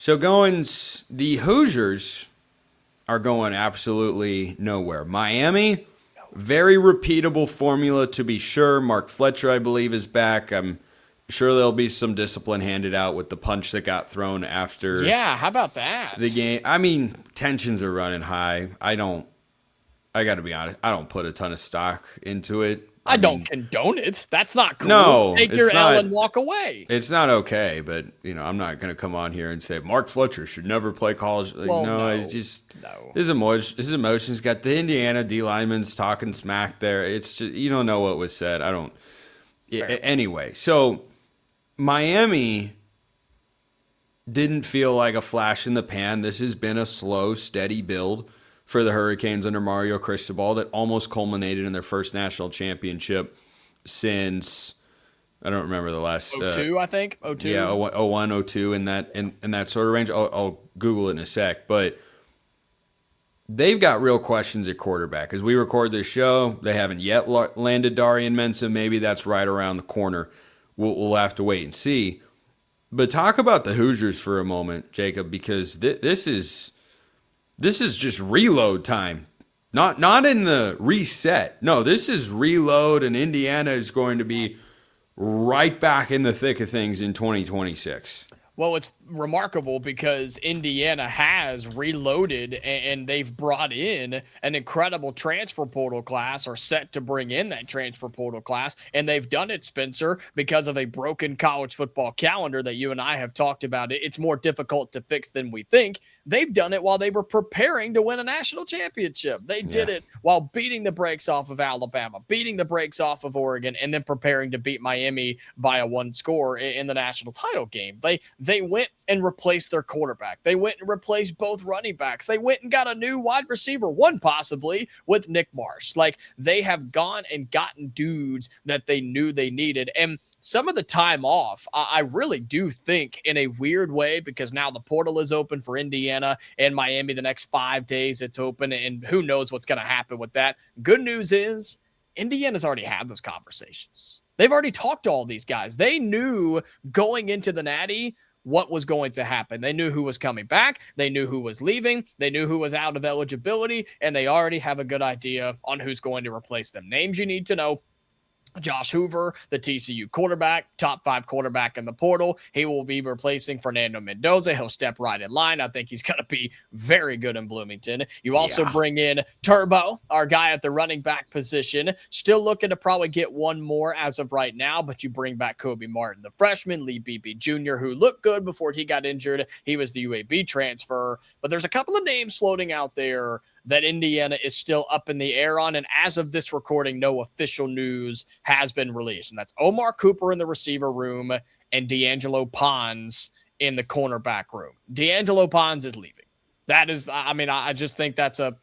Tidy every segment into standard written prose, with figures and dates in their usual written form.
So the Hoosiers are going absolutely nowhere. Miami, very repeatable formula to be sure. Mark Fletcher, I believe, is back. I'm sure there'll be some discipline handed out with the punch that got thrown after Yeah, how about the that? game. I mean, tensions are running high. I got to be honest, I don't put a ton of stock into it. I I don't mean, condone it. That's not cool. no, Take your L and walk away. it's not okay, but I'm not going to come on here and say Mark Fletcher should never play college. Like, Well, no, it's no, just no. his emotions. Got the Indiana D linemen's talking smack there. It's just you don't know what was said. I don't. Fair. Anyway, so Miami didn't feel like a flash in the pan. This has been a slow, steady build for the Hurricanes under Mario Cristobal that almost culminated in their first national championship since I don't remember the last 02, I think. yeah, 02. 01, 02 in that sort of range. I'll Google it in a sec, but they've got real questions at quarterback. As we record this show, they haven't yet landed Darian Mensah. Maybe that's right around the corner. We'll have to wait and see. But talk about the Hoosiers for a moment, Jacob, because this is just reload time. Not in the reset. No, this is reload, and Indiana is going to be right back in the thick of things in 2026. Well, it's remarkable because Indiana has reloaded and they've brought in an incredible transfer portal class or set to bring in that transfer portal class. And they've done it, Spencer, because of a broken college football calendar that you and I have talked about. It's more difficult to fix than we think. They've done it while they were preparing to win a national championship. They did Yeah. it while beating the brakes off of Alabama, beating the brakes off of Oregon, and then preparing to beat Miami by a one score in the national title game. They went and replaced their quarterback. They went and replaced both running backs. They went and got a new wide receiver, one possibly with Nick Marsh. Like they have gone and gotten dudes that they knew they needed. And some of the time off, I really do think in a weird way, because now the portal is open for Indiana and Miami the next 5 days. It's open, and who knows what's going to happen with that. Good news is Indiana's already had those conversations. They've already talked to all these guys. They knew going into the Natty what was going to happen. They knew who was coming back. They knew who was leaving. They knew who was out of eligibility, and they already have a good idea on who's going to replace them. Names you need to know: Josh Hoover, the TCU quarterback, top 5 quarterback in the portal. He will be replacing Fernando Mendoza. He'll step right in line. I think he's going to be very good in Bloomington. You also Yeah. bring in Turbo, our guy at the running back position. Still looking to probably get one more as of right now, but you bring back Kobe Martin, the freshman, Lee Beebe Jr., who looked good before he got injured. He was the UAB transfer. But there's a couple of names floating out there that Indiana is still up in the air on. And as of this recording, no official news has been released. And that's Omar Cooper in the receiver room and D'Angelo Pons in the cornerback room. D'Angelo Pons is leaving. That is, I mean, I just think that's a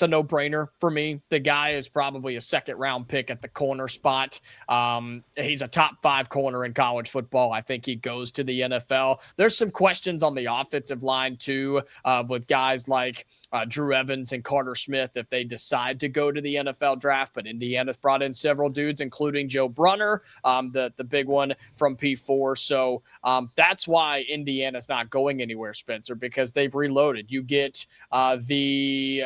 no-brainer for me. The guy is probably a second-round pick at the corner spot. He's a top 5 corner in college football. I think he goes to the NFL. There's some questions on the offensive line, too, with guys like Drew Evans and Carter Smith if they decide to go to the NFL draft. But Indiana's brought in several dudes, including Joe Brunner, the big one from P4. So that's why Indiana's not going anywhere, Spencer, because they've reloaded. You get the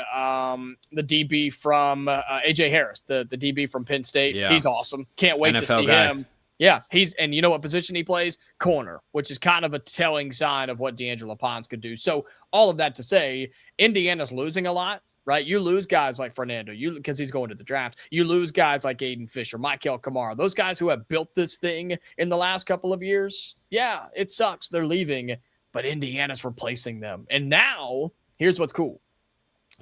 DB from AJ Harris, the DB from Penn State. Yeah. He's awesome. Can't wait to NFL see guy. him. Yeah, and you know what position he plays? Corner, which is kind of a telling sign of what D'Angelo Pons could do. So all of that to say, Indiana's losing a lot, right? You lose guys like Fernando, because he's going to the draft. You lose guys like Aiden Fisher, Michael Kamara, those guys who have built this thing in the last couple of years. Yeah, it sucks. They're leaving, but Indiana's replacing them. And now, here's what's cool.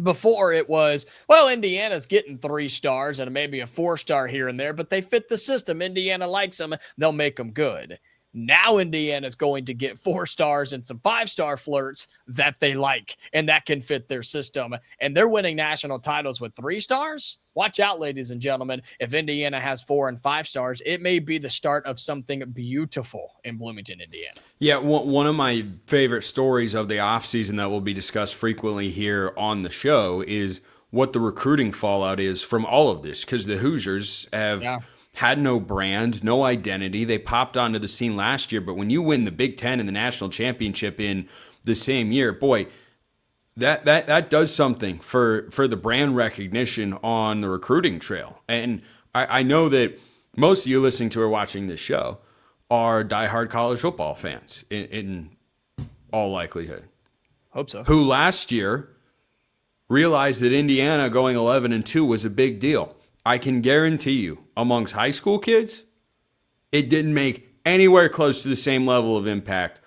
Before it was, well, Indiana's getting 3 stars and maybe a 4-star here and there, but they fit the system. Indiana likes them. They'll make them good. Now Indiana's going to get 4 stars and some 5-star flirts that they like and that can fit their system. And they're winning national titles with 3 stars. Watch out, ladies and gentlemen. If Indiana has 4 and 5 stars, it may be the start of something beautiful in Bloomington, Indiana. Yeah, one of my favorite stories of the offseason that will be discussed frequently here on the show is what the recruiting fallout is from all of this, because the Hoosiers have had no brand, no identity. They popped onto the scene last year, but when you win the Big Ten and the national championship in the same year, boy, that does something for the brand recognition on the recruiting trail. And I know that most of you listening to or watching this show are diehard college football fans in all likelihood. Hope so. Who last year realized that Indiana going 11-2 was a big deal. I can guarantee you, amongst high school kids, it didn't make anywhere close to the same level of impact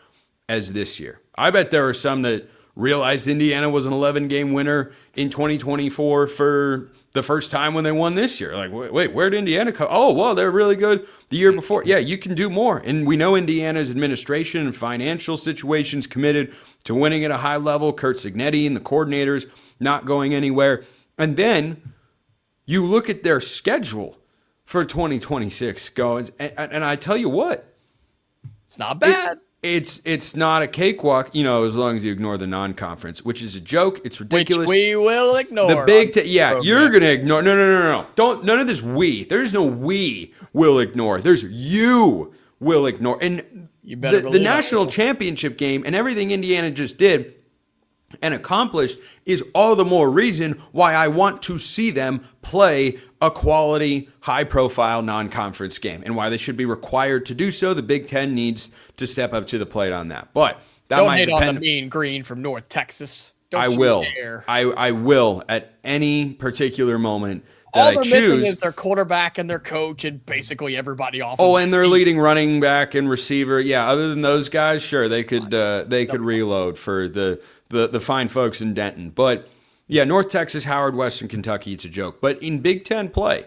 as this year. I bet there are some that realized Indiana was an 11-game winner in 2024 for the first time when they won this year. Like, wait, where did Indiana come? Oh, well, they're really good the year before. Yeah, you can do more. And we know Indiana's administration and financial situations committed to winning at a high level. Curt Cignetti and the coordinators not going anywhere. And then you look at their schedule for 2026 Goins, and I tell you what. It's not bad. It's not a cakewalk, as long as you ignore the non-conference, which is a joke. It's ridiculous. Which we will ignore. The Big Ten, you're going to ignore. No. Don't, none of this we. There's no we will ignore. There's you will ignore. And you better the national championship game and everything Indiana just did and accomplished is all the more reason why I want to see them play a quality, high-profile non-conference game, and why they should be required to do so. The Big Ten needs to step up to the plate on that. But that Don't might hate depend. on the Mean Green from North Texas. I will. I will at any particular moment that all they're missing choose. is their quarterback and their coach and basically everybody off. Oh, and their leading running back and receiver. Yeah, other than those guys, sure, they could reload for the fine folks in Denton. But yeah, North Texas, Howard, Western Kentucky, it's a joke. But in Big Ten play,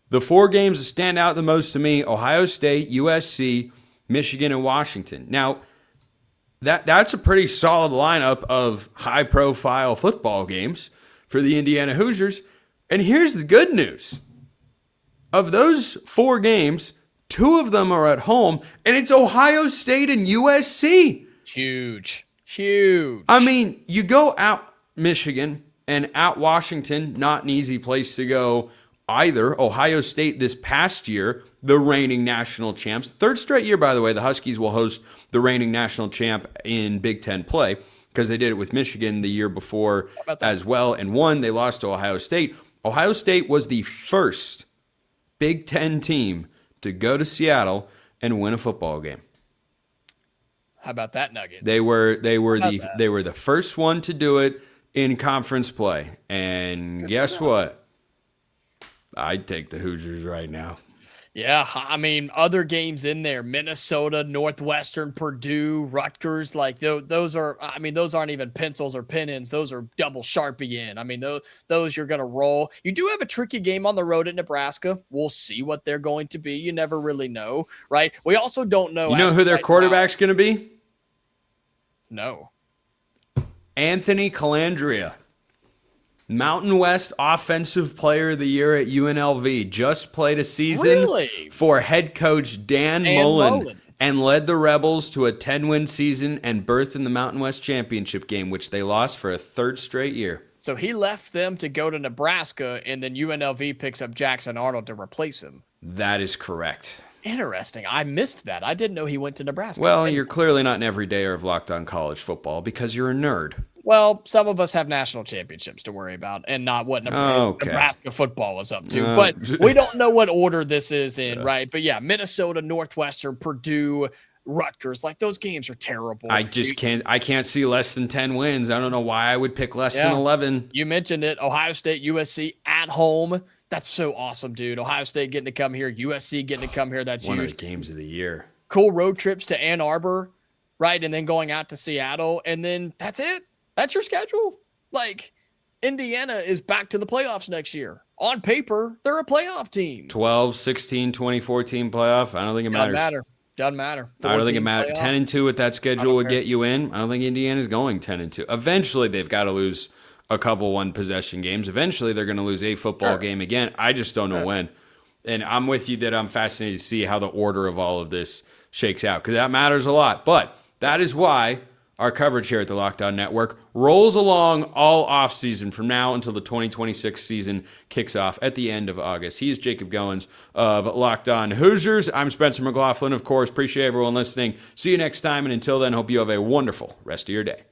the 4 games that stand out the most to me: Ohio State, USC, Michigan, and Washington. Now, that's a pretty solid lineup of high-profile football games for the Indiana Hoosiers. And here's the good news. Of those 4 games, 2 of them are at home, and it's Ohio State and USC. Huge. I mean, you go out Michigan and out Washington, not an easy place to go either. Ohio State this past year, the reigning national champs. 3rd straight year, by the way, the Huskies will host the reigning national champ in Big Ten play because they did it with Michigan the year before as well and won. They lost to Ohio State. Ohio State was the first Big Ten team to go to Seattle and win a football game. How about that nugget? They were the first one to do it in conference play. And guess what? I'd take the Hoosiers right now. Yeah, I mean, other games in there: Minnesota, Northwestern, Purdue, Rutgers. Like those aren't even pencils or pen-ins. Those are double Sharpie in. I mean, those you're gonna roll. You do have a tricky game on the road at Nebraska. We'll see what they're going to be. You never really know, right? We also don't know. You know who their quarterback's going to be? No. Anthony Calandria. Mountain West Offensive Player of the Year at UNLV. Just played a season for head coach Dan Mullen and led the Rebels to a 10-win season and berth in the Mountain West Championship game, which they lost for a 3rd straight year. So he left them to go to Nebraska, and then UNLV picks up Jackson Arnold to replace him. That is correct. Interesting. I missed that. I didn't know he went to Nebraska. Well, you're clearly not an everydayer of Locked On College Football because you're a nerd. Well, some of us have national championships to worry about and not what Nebraska football was up to. But we don't know what order this is in, right? But yeah, Minnesota, Northwestern, Purdue, Rutgers, like those games are terrible. I can't see less than 10 wins. I don't know why I would pick less than 11. You mentioned it. Ohio State, USC at home. That's so awesome, dude. Ohio State getting to come here, USC getting to come here. That's one huge. Of the games of the year. Cool road trips to Ann Arbor, right? And then going out to Seattle. And then that's it. That's your schedule. Like, Indiana is back to the playoffs next year. On paper, they're a playoff team. 12, 16, 2014 playoff. I don't think it matters. Doesn't matter. I don't think it matters. 10-2 with that schedule would get you in. I don't think Indiana's going 10-2. Eventually, they've got to lose a couple one-possession games. Eventually, they're going to lose a football game again. I just don't know when. And I'm with you that I'm fascinated to see how the order of all of this shakes out because that matters a lot. But that is why our coverage here at the Locked On Network rolls along all offseason from now until the 2026 season kicks off at the end of August. He is Jacob Goins of Locked On Hoosiers. I'm Spencer McLaughlin, of course. Appreciate everyone listening. See you next time, and until then, hope you have a wonderful rest of your day.